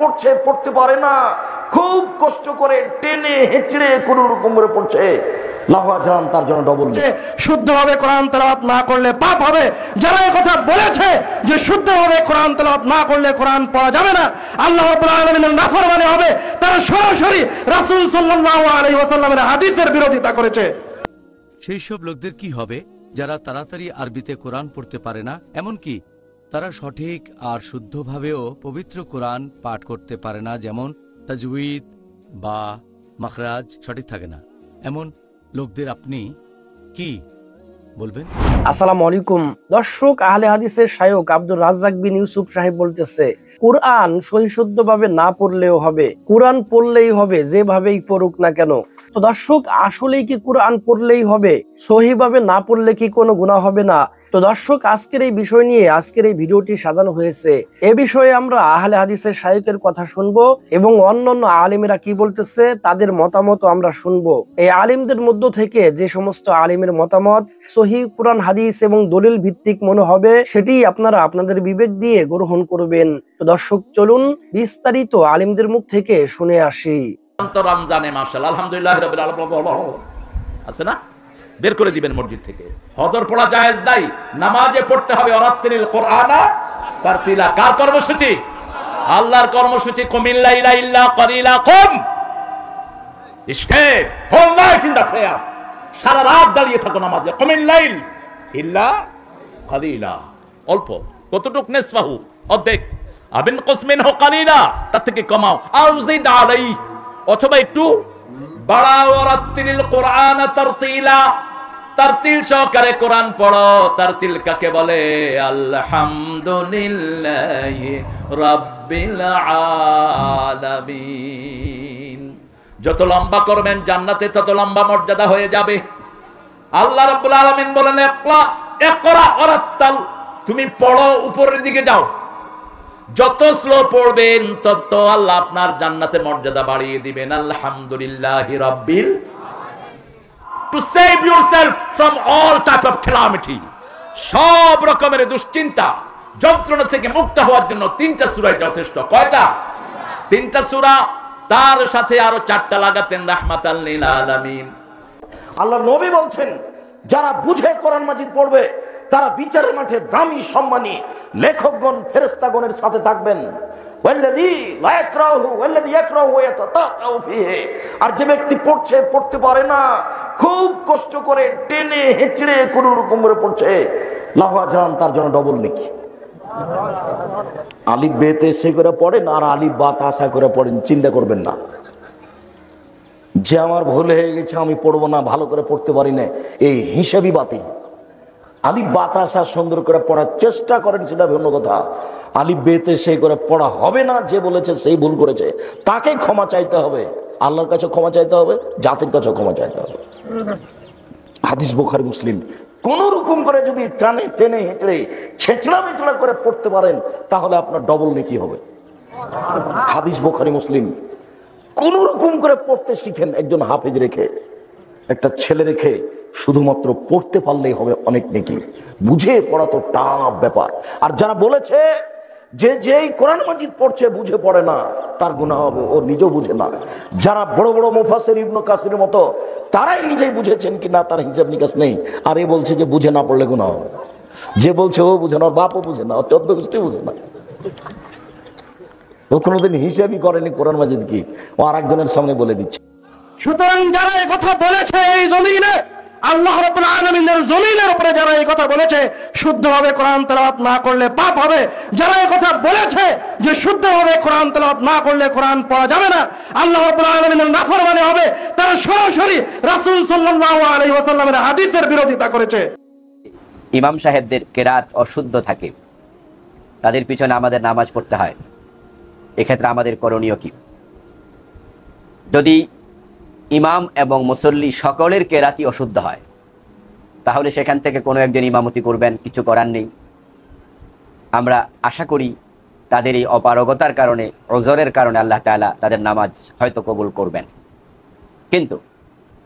পড়ছে, পড়তে পারে না, খুব কষ্ট করে টেনে হেঁচড়ে কোন রকম করে পড়ছে, লাহু আজরান তার জন্য ডবল। শুদ্ধভাবে কোরআন তেলাওয়াত না করলে পাপ হবে। যারা এই কথা বলেছে যে শুদ্ধভাবে কোরআন তেলাওয়াত না করলে কোরআন পড়া যাবে না, আল্লাহ রাব্বুল আলামিনের নাফরমানি হবে, তারা সরাসরি রাসূল সাল্লাল্লাহু আলাইহি ওয়াসাল্লামের হাদিসের বিরোধিতা করেছে। সেই সব লোকদের কি হবে যারা তাড়াতাড়ি আরবিতে কোরআন পড়তে পারে না, এমনকি তারা সঠিক আর শুদ্ধভাবেও পবিত্র কোরআন পাঠ করতে পারে না, যেমন তাজউইদ বা মাখরাজ সঠিক থাকে না, এমন লোকদের আপনি কি বলবেন? আসসালামু আলাইকুম দর্শক, আহলে হাদিসের শায়খ আব্দুর রাজ্জাক বিন ইউসুফ সাহেব বলতেছে, কুরআন সহিশুদ্ধভাবে না পড়লেও হবে, কুরআন পড়লেই হবে, যেভাবেই পড়ুক না কেন। তো দর্শক, আসলেই কি কুরআন পড়লেই হবে? সহিভাবে না পড়লে কি কোনো গুনাহ হবে না? তো দর্শক, আজকের এই বিষয় নিয়ে আজকের এই ভিডিওটি সাজানো হয়েছে। এ বিষয়ে আমরা আহলে হাদিসের শায়খের কথা শুনবো এবং অন্যান্য আলেমেরা কি বলতেছে তাদের মতামত আমরা শুনবো। এই আলেমদের মধ্য থেকে যে সমস্ত আলেমের মতামত সহিহ কুরআন হাদিস এবং দলিল ভিত্তিক মনে হবে, সেটি আপনারা আপনাদের বিবেক দিয়ে গ্রহণ করবেন। তো দর্শক, চলুন বিস্তারিত আলেমদের মুখ থেকে শুনে আসি। রমজানে মাশাআল্লাহ আলহামদুলিল্লাহ রাব্বিল আলামিন আছে না, বের করে দিবেন মসজিদ থেকে। হজর পড়া জায়েজ নাই, নামাজে পড়তে হবে ওয়ারাত্তিলিল কুরআনা তারতিলা। কার কর্মসূচি? আল্লাহর কর্মসূচি। কুমিল লাইলা ইল্লা ক্বালিলা কুম, stay whole night in the prayer, সারা রাত দাঁড়িয়ে থাকো নামাজে। কুমিল লাইল ইল্লা ক্বালিলা, অল্প, কতটুক? নিসফাহু, অর্ধেক। আবিন কুসমিনহু ক্বালিলা, তার থেকে কমাও। আউজিদ আলাই, অথবা একটু বাড়াও। ওয়ারাত্তিলিল কুরআনা তারতিলা, তারতিল সহকারে কোরআন পড়ো। তারতিল কাকে বলে? আলহামদুলিল্লাহি রাব্বিল আলামিন। যত লম্বা করবেন জান্নাতে তত লম্বা মর্যাদা হয়ে যাবে। আল্লাহ রাব্বুল আলামিন বলেন, ইকরা ওয়ারাত্তাল, তুমি পড়ো, উপরের দিকে যাও। যত স্লো পড়বেন তত আল্লাহ আপনার জান্নাতের মর্যাদা বাড়িয়ে দিবেন। আলহামদুলিল্লাহি রাব্বিল, to save yourself from all type of calamity, সব রকমের দুশ্চিন্তা যন্ত্রণা থেকে মুক্ত হওয়ার জন্য 3টা সূরা যথেষ্ট। কয়টা? 3টা সূরা, তার সাথে আরো 4টা লাগাতেন রাহমাতাল লিল আলামিন। আল্লাহ নবী বলছেন, যারা বুঝে কোরআন মাজিদ পড়বে তারা বিচারের মাঠে দামি সম্মানী লেখকগণ ফেরেশতাগণের সাথে থাকবেন। ওয়াল্লাযী লা ইয়াকরাহু ওয়াল্লাযী ইয়াকরাহু ইয়াতাতাউ ফীহি, আর যে ব্যক্তি পড়ছে, পড়তে পারে না, খুব কষ্ট করে টেনে হেঁচড়ে কোন রকম করে পড়ছে, লাহু আজরান তার জন্য ডবল নেকি। আলিফ বেতে সে করে পড়েন আর আলিফ বা তাসা করে পড়েন, চিন্তা করবেন না যে আমার ভুল হয়ে গেছে, আমি পড়বো না, ভালো করে পড়তে পারি না, এই হিসাবই বাতিল। আলিফ বাতাসা সুন্দর করে পড়ার চেষ্টা করেন, সেটা অন্য কথা। আলিফ বেতে সেই করে পড়া হবে না, যে বলেছে সেই ভুল করেছে, তাকে ক্ষমা চাইতে হবে, আল্লাহর কাছে ক্ষমা চাইতে হবে, জাতির কাছে ক্ষমা চাইতে হবে। হাদিস বুখারী মুসলিম। কোন রকম করে যদি টানে টেনে হেঁচড়ে ছেঁচড়া মেচড়া করে পড়তে পারেন তাহলে আপনার ডবল নেকি হবে। হাদিস বুখারী মুসলিম। কোন রকম করে পড়তে শিখেন, একজন হাফেজ রেখে, একটা ছেলে রেখে, শুধুমাত্র পড়তে পারলেই হবে অনেক নেকি। বুঝে পড়া তো টাফ ব্যাপার। আর যারা বলেছে যে যেই কোরআন মাজিদ পড়ছে বুঝে পড়ে না, তার গুনাহ হবে, ও নিজেও বুঝে না। যারা বড় বড় মুফাসসির ইবনে কাসিরের মতো, তারাই নিজেই বুঝেছেন কি না তার হিসাব নিকাশ নেই, আর এ বলছে যে বুঝে না পড়লে গুনাহ হবে। যে বলছে ও বুঝে না, ওর বাপও বুঝে না, ওর 14 গোষ্ঠী বুঝে না, ও কোনোদিন হিসাবই করেনি কোরআন মাজিদ কি, ও আর একজনের সামনে বলে দিচ্ছে। সুতরাং যারা এই কথা বলেছে এই জমিনে, আল্লাহ রাব্বুল আলামিনের জমিনের উপরে যারা এই কথা বলেছে শুদ্ধভাবে কোরআন তেলাওয়াত না করলে পাপ হবে, যারা এই কথা বলেছে যে শুদ্ধভাবে কোরআন তেলাওয়াত না করলে কোরআন পড়া যাবে না, আল্লাহ রাব্বুল আলামিনের নাফরমানি হবে, তারা সরাসরি রাসূল সাল্লাল্লাহু আলাইহি ওয়াসাল্লামের হাদিসের বিরোধিতা করেছে। ইমাম সাহেবদের কেরাত অশুদ্ধ থাকে, তাদের পিছনে আমাদের নামাজ পড়তে হয়, এক্ষেত্রে আমাদের করণীয় কি? যদি ইমাম এবং মুসল্লি সকলের কেরাতি অশুদ্ধ হয়, তাহলে সেখান থেকে কোনো একজন ইমামতি করবেন, কিছু করার নেই। আমরা আশা করি তাদের এই অপারগতার কারণে, ওজরের কারণে আল্লাহ তাআলা তাদের নামাজ হয়তো কবুল করবেন। কিন্তু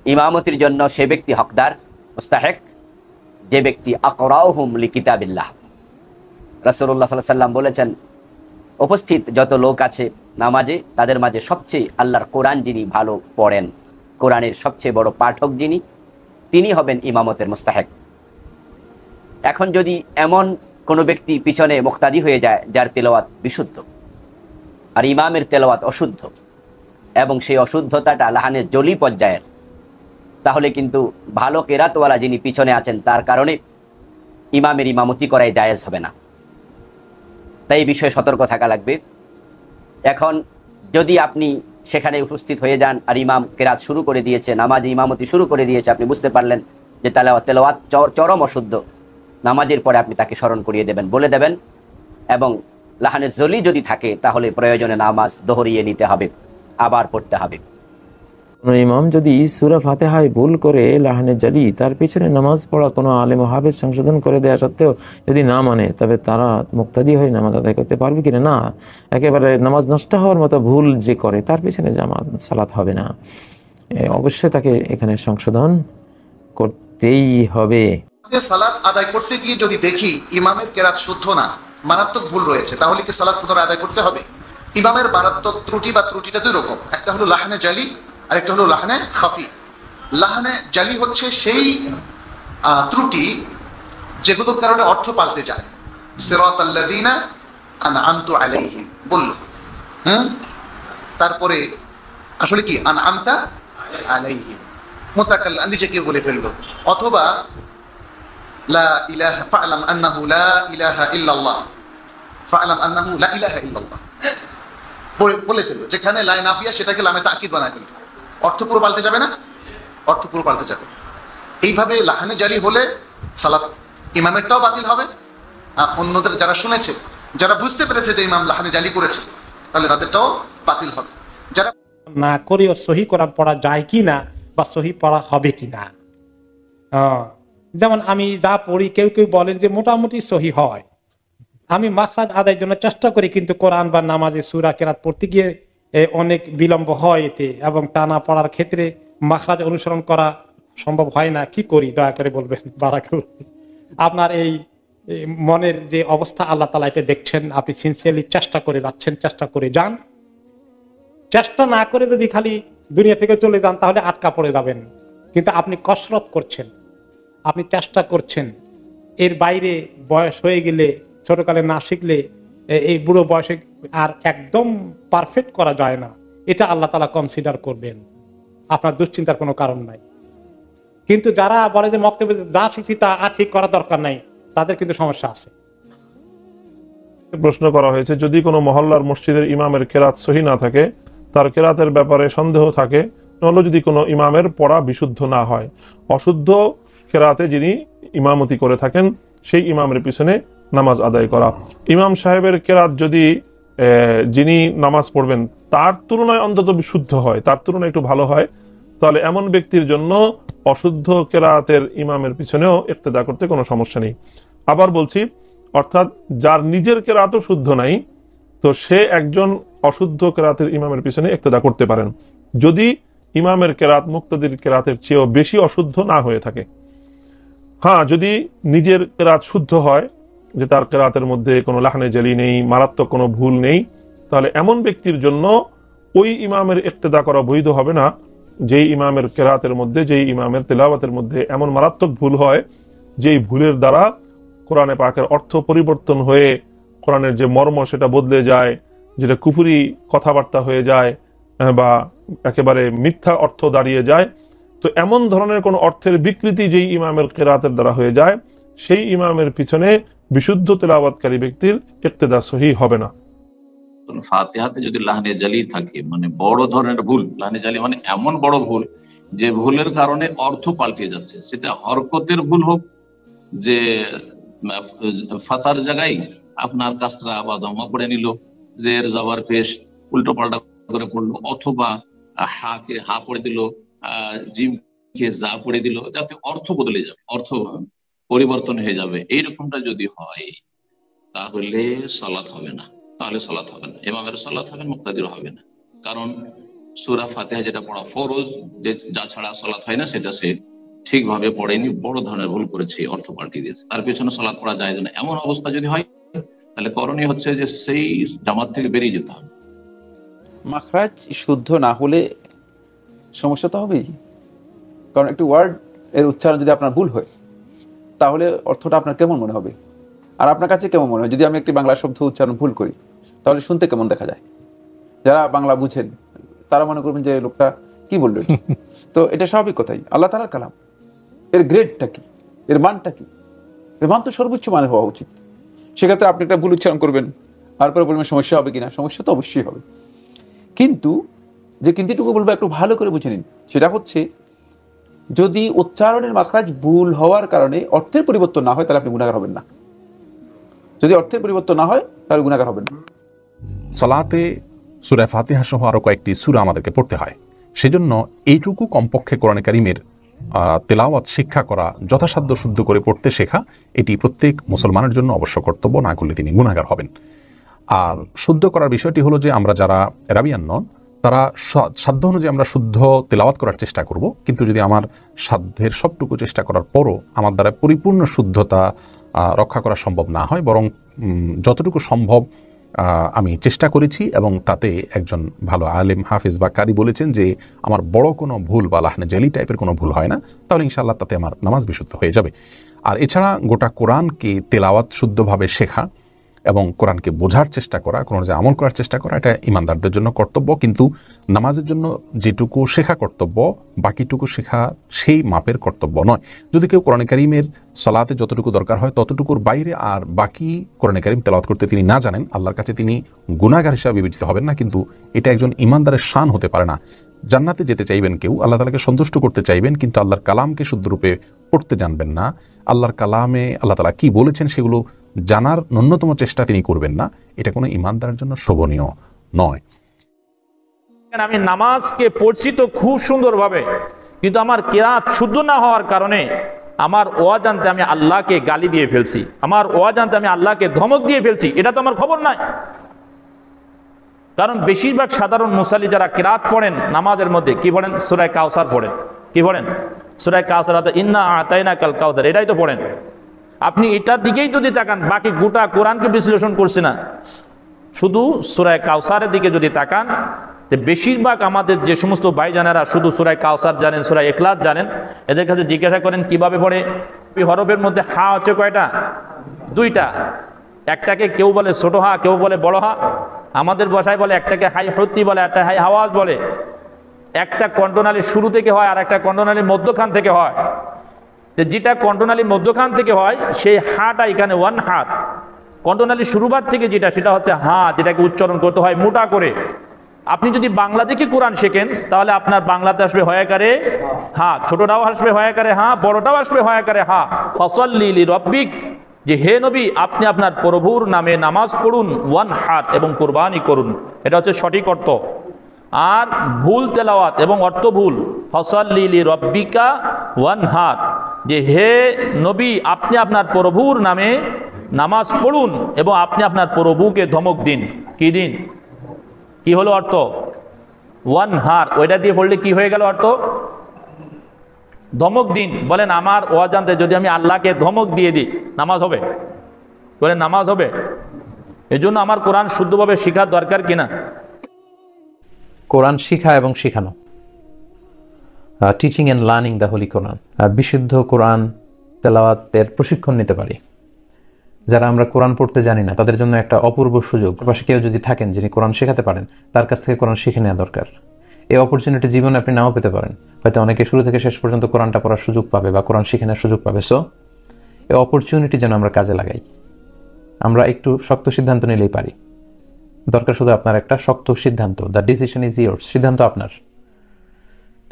ইমামতির জন্য সে ব্যক্তি হকদার, মুস্তাহিক, যে ব্যক্তি আকরাউহুম লিকিতাবিল্লাহ। রাসূলুল্লাহ সাল্লাল্লাহু আলাইহি ওয়াসাল্লাম বলেছেন, উপস্থিত যত লোক আছে নামাজে তাদের মাঝে সবচেয়ে আল্লাহর কোরআন যিনি ভালো পড়েন, কোরআনের সবচেয়ে বড় পাঠক যিনি, তিনি হবেন ইমামতের মুস্তাহেক। এখন যদি এমন কোনো ব্যক্তি পিছনে মুক্তাদি হয়ে যায় যার তেলাওয়াত বিশুদ্ধ আর ইমামের তেলাওয়াত অশুদ্ধ, এবং সেই অশুদ্ধতাটা লাহানের জলি পর্যায়ের, তাহলে কিন্তু ভালো কেরাতওয়ালা যিনি পিছনে আছেন তার কারণে ইমামের ইমামতি করাই জায়েজ হবে না। তাই এই বিষয়ে সতর্ক থাকা লাগবে। এখন যদি আপনি সেখানে উপস্থিত হয়ে যান আর ইমাম কেরাত শুরু করে দিয়েছে, নামাজে ইমামতি শুরু করে দিয়েছে, আপনি বুঝতে পারলেন যে তেলাওয়াত চরম অশুদ্ধ, নামাজের পরে আপনি তাকে স্মরণ করিয়ে দেবেন, বলে দেবেন, এবং লাহানের জলি যদি থাকে তাহলে প্রয়োজনে নামাজ দোহরিয়ে নিতে হবে, আবার পড়তে হবে। ইমাম যদি সূরা ফাতিহায় ভুল করে লাহানে জালি, তার পিছনে নামাজ পড়া কোনো আলেম ও হাফেজ সংশোধন করে দেওয়া সত্ত্বেও যদি না মানে, তবে তারা মুক্তাদি হয়ে নামাজ আদায় করতে পারবে কিনা? না, একেবারে নামাজ নষ্ট হওয়ার মতো ভুল যে করে তার পিছনে জামাত সালাত হবে না, অবশ্যই তাকে এখানে সংশোধন করতেই হবে। সালাত আদায় করতে গিয়ে যদি দেখি ইমামের কেরাত শুদ্ধ না, মারাত্মক ভুল রয়েছে, তাহলে কি সালাত পুনরায় আদায় করতে হবে? ইমামের মারাত্মক ত্রুটি বা ত্রুটিটা দুই রকম, একটা হলো লাহানে জালি আর একটা হলো লাহানে খাফি। লাহানে জালি হচ্ছে সেই ত্রুটি যেগুলোর কারণে অর্থ পাল্টে যায়। সিরাতাল্লাযীনা আনআমতু আলাইহিম বলল, তারপরে আসলে কি আনআমতা আলাইহিম, মুতাকাল্লিম নিজেকে বলে ফেললো, অথবা লা ইলাহা ফা'লাম আন্নাহু লা ইলাহা ইল্লাল্লাহ, ফা'লাম আন্নাহু লা ইলাহা ইল্লাল্লাহ বলে ফেললো, যেখানে লা নাফিয়া সেটাকে লামে তাকিদ বানায় ফেললো। অর্থ পুরো পাল্টে যাবে না? অর্থ পুরো পাল্টে যাবে। এইভাবে লাহানে জালি হলে সালাত ইমামেরটাও বাতিল হবে, আর অন্যদের যারা শুনেছে, যারা বুঝতে পেরেছে যে ইমাম লাহানে জালি করেছে, তাহলে তাদেরটাও বাতিল হবে। যারা না করেও সহি কোরআন পড়া যায় কি না বা সহি পড়া হবে কি না, যেমন আমি যা পড়ি, কেউ কেউ বলেন যে মোটামুটি সহি হয়, আমি মাখরাজ আদায়ের জন্য চেষ্টা করি, কিন্তু কোরআন বা নামাজে সূরা কেরাত পড়তে গিয়ে অনেক বিলম্ব হয় এতে, এবং টানা পড়ার ক্ষেত্রে মাখরাজ অনুসরণ করা সম্ভব হয় না। কি করি দয়া করে বলবেন। বারাকাল্লাহ। আপনার এই মনের যে অবস্থা আল্লাহ তাআলা এটা দেখছেন, আপনি সিনসিয়ারলি চেষ্টা করে যাচ্ছেন, চেষ্টা করে যান। চেষ্টা না করে যদি খালি দুনিয়া থেকে চলে যান তাহলে আটকা পড়ে যাবেন, কিন্তু আপনি কসরত করছেন, আপনি চেষ্টা করছেন। এর বাইরে বয়স হয়ে গেলে, ছোটকালে না শিখলে এই বুড়ো বয়সে আর একদম পারফেক্ট করা যায় না, এটা আল্লাহ তাআলা কনসিডার করবেন, আপনার দুশ্চিন্তার কোনো কারণ নাই। কিন্তু যারা বলে যে মক্তবে যা শিখছি তা আর ঠিক করা দরকার নাই, তাদের কিন্তু সমস্যা আছে। প্রশ্ন করা হয়েছে, যদি কোনো মহল্লার মসজিদের ইমামের কেরাত সহি না থাকে, তার কেরাতের ব্যাপারে সন্দেহ থাকে, তাহলে যদি কোনো ইমামের পড়া বিশুদ্ধ না হয়, অশুদ্ধ কেরাতে যিনি ইমামতি করে থাকেন সেই ইমামের পিছনে নামাজ আদায় করা। ইমাম সাহেবের কেরাত যদি যিনি নামাজ পড়বেন তার তুলনায় অন্তত বিশুদ্ধ হয়, তার তুলনায় একটু ভালো হয়, তাহলে এমন ব্যক্তির জন্য অশুদ্ধ কেরাতের ইমামের পিছনেও ইক্তেদা করতে কোনো সমস্যা নেই। আবার বলছি, অর্থাৎ যার নিজের কেরাতও শুদ্ধ নাই, তো সে একজন অশুদ্ধ কেরাতের ইমামের পিছনে ইক্তেদা করতে পারেন, যদি ইমামের কেরাত মুক্তাদির কেরাতের চেয়েও বেশি অশুদ্ধ না হয়ে থাকে। হ্যাঁ, যদি নিজের কেরাত শুদ্ধ হয়, যে তার কেরাতের মধ্যে কোনো লাহনে জালি নেই, মারাত্মক কোনো ভুল নেই, তাহলে এমন ব্যক্তির জন্য ওই ইমামের ইক্তেদা করা বৈধ হবে না, যেই ইমামের কেরাতের মধ্যে, যেই ইমামের তেলাওয়াতের মধ্যে এমন মারাত্মক ভুল হয়, যেই ভুলের দ্বারা কোরআনে পাকের অর্থ পরিবর্তন হয়ে কোরআনের যে মর্ম সেটা বদলে যায়, যেটা কুফরি কথাবার্তা হয়ে যায় বা একেবারে মিথ্যা অর্থ দাঁড়িয়ে যায়। তো এমন ধরনের কোন অর্থের বিকৃতি যেই ইমামের কেরাতের দ্বারা হয়ে যায়, সেই ইমামের পিছনে বিশুদ্ধ তেলাওয়াতকারী ব্যক্তির ইক্তেদা সহি হবে না। ফাতিহাতে যদি লাহনে জালি থাকে, মানে বড় ধরনের ভুল, লাহনে জালি মানে এমন বড় ভুল যে ভুলের কারণে অর্থ পাল্টে যাচ্ছে, সেটা হরকতের ভুল হোক, যে ফাতার জায়গায় আপনার কাসরা বা দমা পড়ে নিল, জের জবর পেশ উল্টো পাল্টা করে পড়লো, অথবা হাকে হা পড়ে দিল, জিম কে যা পড়ে দিল, যাতে অর্থ বদলে যাবে, অর্থ পরিবর্তন হয়ে যাবে, এইরকমটা যদি হয় তাহলে সালাত হবে না, তাহলে সালাত হবে না, ইমামের সালাত হবে, মুক্তাদির হবে না। কারণ সূরা ফাতিহা যেটা পড়া ফরজ, যে যা ছাড়া সালাত হয় না, সেটা সে ঠিকভাবে পড়েনি, বড় ধরনের ভুল করেছে, অর্থ পাল্টে দিয়েছে, তার পেছনে সালাত পড়া যায় না। এমন অবস্থা যদি হয়, তাহলে করণীয় হচ্ছে যে সেই জামাত থেকে বেরিয়ে যেতে হবে, মাখরাজ শুদ্ধ না হলে সমস্যা তো হবেই, কারণ একটি ওয়ার্ড এর উচ্চারণ যদি আপনার ভুল হয় তাহলে অর্থটা আপনার কেমন মনে হবে, আর আপনার কাছে কেমন মনে হয়? যদি আমি একটি বাংলা শব্দ উচ্চারণ ভুল করি তাহলে শুনতে কেমন দেখা যায়? যারা বাংলা বুঝেন তারা মনে করবেন যে লোকটা কি বললো। তো এটা স্বাভাবিক কথাই, আল্লাহ তাআলার কালাম, এর গ্রেডটা কি, এর মানটা কি? এর মান তো সর্বোচ্চ মানের হওয়া উচিত। সেক্ষেত্রে আপনি একটা ভুল উচ্চারণ করবেন, তারপরে বলবেন সমস্যা হবে কিনা, সমস্যা তো অবশ্যই হবে। কিন্তু যে কিন্তুটুকু বলবো একটু ভালো করে বুঝে নিন, সেটা হচ্ছে যদি উচ্চারণের মাখরাজ ভুল হওয়ার কারণে অর্থের পরিবর্তন না হয় তাহলে আপনি গুনাহগার হবেন না। যদি অর্থের পরিবর্তন না হয় তাহলে গুনাহগার হবেন না। সালাতে সূরা ফাতিহা সহ আরো কয়েকটি সূরা আমাদেরকে পড়তে হয়, সেজন্য এইটুকু কমপক্ষে কোরআনে কারীমের তেলাওয়াত শিক্ষা করা, যথাসাধ্য শুদ্ধ করে পড়তে শেখা, এটি প্রত্যেক মুসলমানের জন্য অবশ্য কর্তব্য, না করলে তিনি গুনাহগার হবেন। আর শুদ্ধ করার বিষয়টি হলো যে আমরা যারা রাবিয়ান নন তারা সাধ্য অনুযায়ী আমরা শুদ্ধ তেলাওয়াত করার চেষ্টা করব, কিন্তু যদি আমার সাধ্যের সবটুকু চেষ্টা করার পরও আমার দ্বারা পরিপূর্ণ শুদ্ধতা রক্ষা করা সম্ভব না হয়, বরং যতটুকু সম্ভব আমি চেষ্টা করেছি এবং তাতে একজন ভালো আলেম হাফিজ বা কারি বলেছেন যে আমার বড় কোনো ভুল বা লাহনে জালি টাইপের কোনো ভুল হয় না, তাহলে ইনশাআল্লাহ তাতে আমার নামাজ বিশুদ্ধ হয়ে যাবে। আর এছাড়া গোটা কোরআনকে তেলাওয়াত শুদ্ধভাবে শেখা এবং কোরআনকে বোঝার চেষ্টা করা, কোরআন যে আমল করার চেষ্টা করা, এটা ইমানদারদের জন্য কর্তব্য। কিন্তু নামাজের জন্য যেটুকু শেখা কর্তব্য, বাকিটুকু শেখা সেই মাপের কর্তব্য নয়। যদি কেউ কোরআনে কারীমের সালাতে যতটুকু দরকার হয় ততটুকুর বাইরে আর বাকি কোরআনে কারীম তেলাওয়াত করতে তিনি না জানেন, আল্লাহর কাছে তিনি গুনাহগার হিসেবে বিবেচিত হবেন না। কিন্তু এটা একজন ইমানদারের শান হতে পারে না। জান্নাতে যেতে চাইবেন কেউ, আল্লাহ তাআলাকে সন্তুষ্ট করতে চাইবেন, কিন্তু আল্লাহর কালামকে শুদ্ধরূপে পড়তে জানবেন না, আল্লাহর কালামে আল্লাহ তাআলা কি বলেছেন সেগুলো জানার ন্যূনতম চেষ্টা তিনি করবেন না, এটা কোনো ইমানদারের জন্য শোভনীয় নয়। আমি নামাজকে পড়ছি তো খুব সুন্দরভাবে, কিন্তু আমার কিরাত শুদ্ধ না হওয়ার কারণে আমার অজান্তে আমি আল্লাহকে গালি দিয়ে ফেলছি, আমার অজান্তে আমি আল্লাহকে ধমক দিয়ে ফেলছি, এটা তো আমার খবর নাই। কারণ বেশিরভাগ সাধারণ মুসাল্লি যারা কিরাত পড়েন নামাজের মধ্যে কি পড়েন? সূরা কাউসার পড়েন। কি পড়েন? সূরা কাউসার, ইন্না আতাইনাকাল কাউসার, এটাই তো পড়েন। আপনি এটার দিকেই যদি তাকান, বাকি গোটা কোরআনকে বিশ্লেষণ করছি না, শুধু সূরা কাউসারের দিকে যদি তাকান, তো বেশিরভাগ আমাদের যে সমস্ত ভাইজানেরা শুধু সূরা কাউসার জানেন, সূরা ইখলাস জানেন, এদের কাছে জিজ্ঞাসা করেন কিভাবে পড়ে। এই হরফের মধ্যে হা হচ্ছে কয়টা? দুইটা। একটাকে কেউ বলে ছোট হা, কেউ বলে বড় হা। আমাদের ভাষায় বলে একটাকে হাই হত্তি বলে, একটা হাই হাওয়াজ বলে। একটা কণ্ঠনালীর শুরু থেকে হয় আর একটা কণ্ঠনালীর মধ্যখান থেকে হয়। যেটা কণ্ঠনালীর মধ্যখান থেকে হয় সেই হাটা এখানে ওয়ান হাত। কণ্ঠনালীর শুরুবাদ থেকে যেটা, সেটা হচ্ছে হা, যেটাকে উচ্চারণ করতে হয় মোটা করে। আপনি যদি বাংলা থেকে কোরআন শেখেন তাহলে আপনার বাংলাতে আসবে হয়াকারে হা, ছোটটাও আসবে হয়াকারে হা, বড়টাও আসবে হয়াকারে হা। ফসল্লি লিরব্বিক, যে হে নবী আপনি আপনার প্রভুর নামে নামাজ পড়ুন, ওয়ান হাত, এবং কুরবানি করুন। এটা হচ্ছে সঠিক অর্থ। আর ভুল তেলাওয়াত এবং অর্থ ভুল, ফসল্লি লিরব্বিকা ওয়ান হাত, যে হে নবী আপনি আপনার প্রভুর নামে নামাজ পড়ুন এবং আপনি আপনার প্রভুকে ধমক দিন। কি দিন? কি হলো অর্থ? ওয়ান হার, ওইটা দিয়ে পড়লে কি হয়ে গেল অর্থ? ধমক দিন। বলেন আমার অজান্তে যদি আমি আল্লাহকে ধমক দিয়ে দিই নামাজ হবে? বলেন নামাজ হবে? এই জন্য আমার কোরআন শুদ্ধভাবে শেখার দরকার কিনা? কোরআন শিখা এবং শেখানো, teaching and learning the holy Quran, বিশুদ্ধ কোরআন তেলাওয়াতের প্রশিক্ষণ নিতে পারি। যারা আমরা কোরআন পড়তে জানি না তাদের জন্য একটা অপূর্ব সুযোগ। পাশে কেউ যদি থাকেন যিনি কোরআন শেখাতে পারেন, তার কাছ থেকে কোরআন শিখে নেওয়া দরকার। এই অপরচুনিটি জীবনে আপনি নাও পেতে পারেন, হয়তো অনেকে শুরু থেকে শেষ পর্যন্ত কোরআনটা পড়ার সুযোগ পাবে বা কোরআন শিখে নেওয়ার সুযোগ পাবে। সো এই অপরচুনিটি যেন আমরা কাজে লাগাই। আমরা একটু শক্ত সিদ্ধান্ত নিলেই পারি। দরকার শুধু আপনার একটা শক্ত সিদ্ধান্ত। দ্য ডিসিশন ইজ ইয়োর্স, সিদ্ধান্ত আপনার।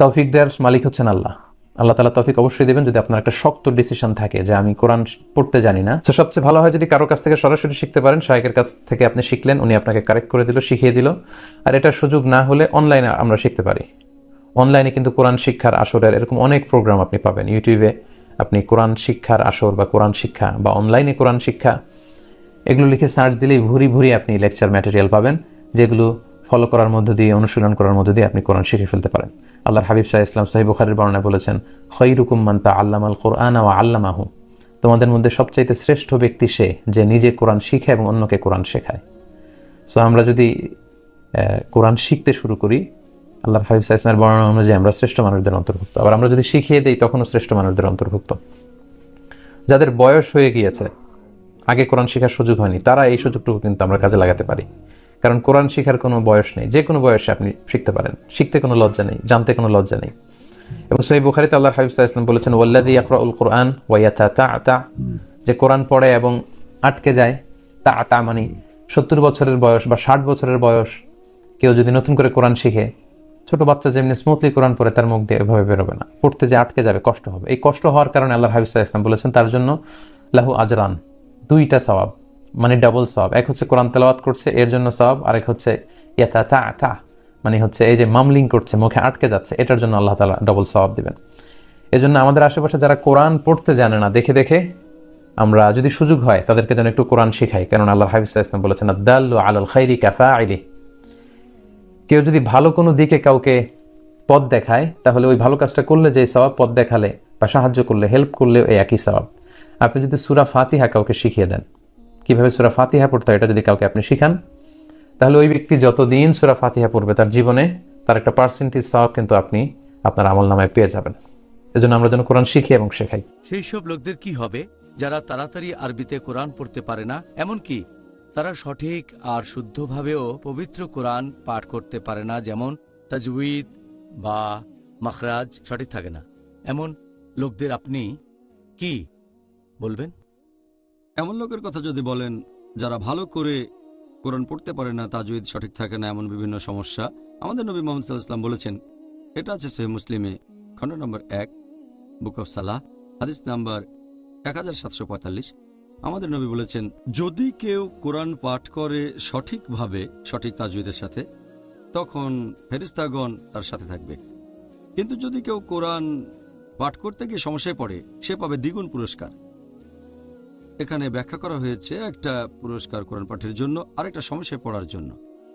তৌফিক দেওয়ার মালিক হচ্ছেন আল্লাহ। আল্লাহ তাআলা তৌফিক অবশ্যই দেবেন যদি আপনার একটা শক্ত ডিসিশন থাকে যে আমি কোরআন পড়তে জানি না। তো সবচেয়ে ভালো হয় যদি কারো কাছ থেকে সরাসরি শিখতে পারেন। শায়েখের কাছ থেকে আপনি শিখলেন, উনি আপনাকে কারেক্ট করে দিল, শিখিয়ে দিল। আর এটার সুযোগ না হলে অনলাইনে আমরা শিখতে পারি। অনলাইনে কিন্তু কোরআন শিক্ষার আসরের এরকম অনেক প্রোগ্রাম আপনি পাবেন। ইউটিউবে আপনি কোরআন শিক্ষার আসর বা কোরআন শিক্ষা বা অনলাইনে কোরআন শিক্ষা এগুলো লিখে সার্চ দিলেই ভুরি ভুরি আপনি লেকচার ম্যাটেরিয়াল পাবেন, যেগুলো ফলো করার মধ্য দিয়ে, অনুশীলন করার মধ্য দিয়ে আপনি কোরআন শিখে ফেলতে পারেন। আল্লাহর হাবিব সাল্লাল্লাহু আলাইহি ওয়াসাল্লাম সহিহ বুখারীর বর্ণনায় বলেছেন, খায়রুকুম মান তাআল্লামাল কুরআনা ওয়া আল্লামাহু, তোমাদের মধ্যে সবচাইতে শ্রেষ্ঠ ব্যক্তি সে যে নিজে কোরআন শিখে এবং অন্যকে কোরআন শেখায়। সো আমরা যদি কোরআন শিখতে শুরু করি, আল্লাহর হাবিব সাল্লাল্লাহু আলাইহি ওয়াসাল্লামের বর্ণনা অনুযায়ী আমরা শ্রেষ্ঠ মানুষদের অন্তর্ভুক্ত। আবার আমরা যদি শিখিয়ে দেই তখনও শ্রেষ্ঠ মানুষদের অন্তর্ভুক্ত। যাদের বয়স হয়ে গিয়েছে, আগে কোরআন শেখার সুযোগ হয়নি, তারা এই সুযোগটুকু কিন্তু আমরা কাজে লাগাতে পারি। কারণ কোরআন শেখার কোনো বয়স নেই, যে কোনো বয়সে আপনি শিখতে পারেন, শিখতে কোনো লজ্জা নেই, জানতে কোনো লজ্জা নেই। এবং সহিহ বুখারীতে আল্লাহর হাবিব সাল্লাল্লাহু আলাইহি ওয়াসাল্লাম বলেছেন, ওয়াল্লাযী ইয়াকরাউল কুরআন ওয়া ইয়াতাতাআতা, যে কোরআন পড়ে এবং আটকে যায়, তাআতা মানে 70 বছরের বয়স বা 60 বছরের বয়স কেউ যদি নতুন করে কোরআন শিখে, ছোট বাচ্চা যেমনি স্মুথলি কোরআন পড়ে তার মুখ দিয়ে এভাবে বেরোবে না, পড়তে যে আটকে যাবে, কষ্ট হবে। এই কষ্ট হওয়ার কারণে আল্লাহর হাবিব সাল্লাল্লাহু আলাইহি ওয়াসাল্লাম বলেছেন তার জন্য লাহু আজরান, দুইটা সওয়াব, মানে ডাবল সওয়াব। এক হচ্ছে কোরআন তেলাওয়াত করছে এর জন্য সওয়াব, আরেক হচ্ছে ইয়াতাতাআতা মানে হচ্ছে এই যে মামলিং করছে, মুখে আটকে যাচ্ছে, এটার জন্য আল্লাহ তাআলা ডাবল সওয়াব দিবেন। এজন্য আমাদের আশেপাশে যারা কোরআন পড়তে জানে না, দেখে দেখে আমরা যদি সুযোগ হয় তাদেরকে যেন একটু কোরআন শিখাই। কারণ আল্লাহর হাবিব সাল্লাল্লাহু আলাইহি ওয়াসাল্লাম বলেছেন, আদ-দাল্লু আলাল খাইরি কাফাইলি, কেউ যদি ভালো কোনো দিকে কাউকে পথ দেখায় তাহলে ওই ভালো কাজটা করলে যে সওয়াব, পথ দেখালে বা সাহায্য করলে, হেল্প করলে এই একই সওয়াব। আপনি যদি সূরা ফাতিহা কাউকে শিখিয়ে দেন, কিভাবে সূরা ফাতিহা পড়তে হয় এটা যদি কাউকে আপনি শিখান, তাহলে ওই ব্যক্তি যতদিন সূরা ফাতিহা পড়বে তার জীবনে তার একটা পার্সেন্টেজ সওয়াব কিন্তু আপনি আপনার আমলনামায় পেয়ে যাবেন। এজন্য আমরা যেন কোরআন শিখি এবং শেখাই। সেই সব লোকদের কি হবে যারা তাড়াতাড়ি আরবিতে কোরআন পড়তে পারে না, এমনকি তারা সঠিক আর শুদ্ধভাবেও পবিত্র কোরআন পাঠ করতে পারে না, যেমন তাজউইদ বা মাখরাজ সঠিক থাকে না, এমন লোকদের আপনি কি বলবেন? এমন লোকের কথা যদি বলেন যারা ভালো করে কোরআন পড়তে পারে না, তাজউইদ সঠিক থাকে না, এমন বিভিন্ন সমস্যা, আমাদের নবী মুহাম্মদ সাল্লাল্লাহু আলাইহি ওয়াসাল্লাম বলেছেন, এটা আছে সহিহ মুসলিমে খণ্ড নম্বর 1 বুক অফ সালাহ হাদিস নাম্বার 1745। আমাদের নবী বলেছেন, যদি কেউ কোরআন পাঠ করে সঠিকভাবে, সঠিক তাজউইদের সাথে, তখন ফেরেশতাগণ তার সাথে থাকবে। কিন্তু যদি কেউ কোরআন পাঠ করতে গিয়ে সমস্যায় পড়ে, সে পাবে দ্বিগুণ পুরস্কার। এখানে ব্যাখ্যা করা হয়েছে একটা পুরস্কার কোরআন পাঠের জন্য, আরেকটা সমস্যায় পড়ার জন্য।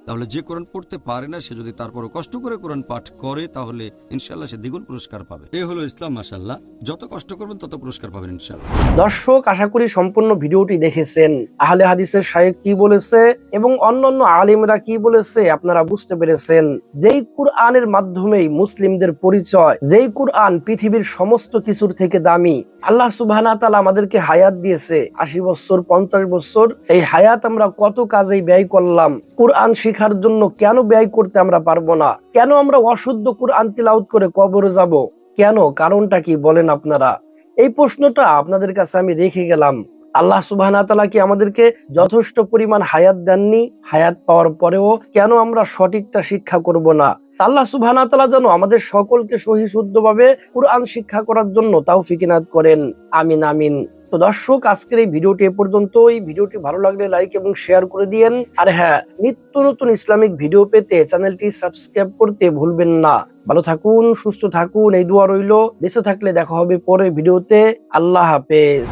তাহলে যে কোরআন পড়তে পারে না সে যদি তারপরও কষ্ট করে কোরআন পাঠ করে তাহলে ইনশাআল্লাহ সে দ্বিগুণ পুরস্কার পাবে। এই হলো ইসলাম। মাশাআল্লাহ, যত কষ্ট করবেন তত পুরস্কার পাবেন ইনশাআল্লাহ। দর্শক, আশা করি সম্পূর্ণ ভিডিওটি দেখেছেন। আহলে হাদিসের শায়েখ কি বলেছে এবং অন্যান্য আলেমরা কি বলেছে আপনারা বুঝতে পেরেছেন। যেই কুরআনের মাধ্যমেই মুসলিমদের পরিচয়, যেই কুরআন পৃথিবীর সমস্ত কিছুর থেকে দামি। আল্লাহ সুবহানাহু ওয়া তাআলা আমাদেরকে হায়াত দিয়েছে 80 বছর, 50 বছর। এই হায়াত আমরা কত কাজেই ব্যয় করলাম। কুরআন শিখার জন্য কেন ব্যয় করতে আমরা পারবো না? কেন আমরা অশুদ্ধ কুরআন তিলাওয়াত করে কবরে যাব? কেন? কারণটা কি বলেন আপনারা? এই প্রশ্নটা আপনাদের কাছে আমি রেখে গেলাম। আল্লাহ সুবহানাহু ওয়া তাআলা কি আমাদেরকে যথেষ্ট পরিমাণ হায়াত দেননি? হায়াত পাওয়ার পরেও কেন আমরা সঠিকটা শিক্ষা করব না? আল্লাহ সুবহানাহু ওয়া তাআলা যেন আমাদের সকলকে সহি শুদ্ধভাবে কুরআন শিক্ষা করার জন্য তৌফিক ইনায়াত করেন। আমিন আমিন। তো দর্শক, আজকের এই ভিডিওটি এ পর্যন্তই। ভিডিওটি ভালো লাগলে লাইক এবং শেয়ার করে দিয়েন। আর হ্যাঁ, নিত্য নতুন ইসলামিক ভিডিও পেতে চ্যানেলটি সাবস্ক্রাইব করতে ভুলবেন না। ভালো থাকুন, সুস্থ থাকুন, এই দোয়া রইল। বেঁচে থাকলে দেখা হবে পরের ভিডিওতে। আল্লাহ হাফেজ।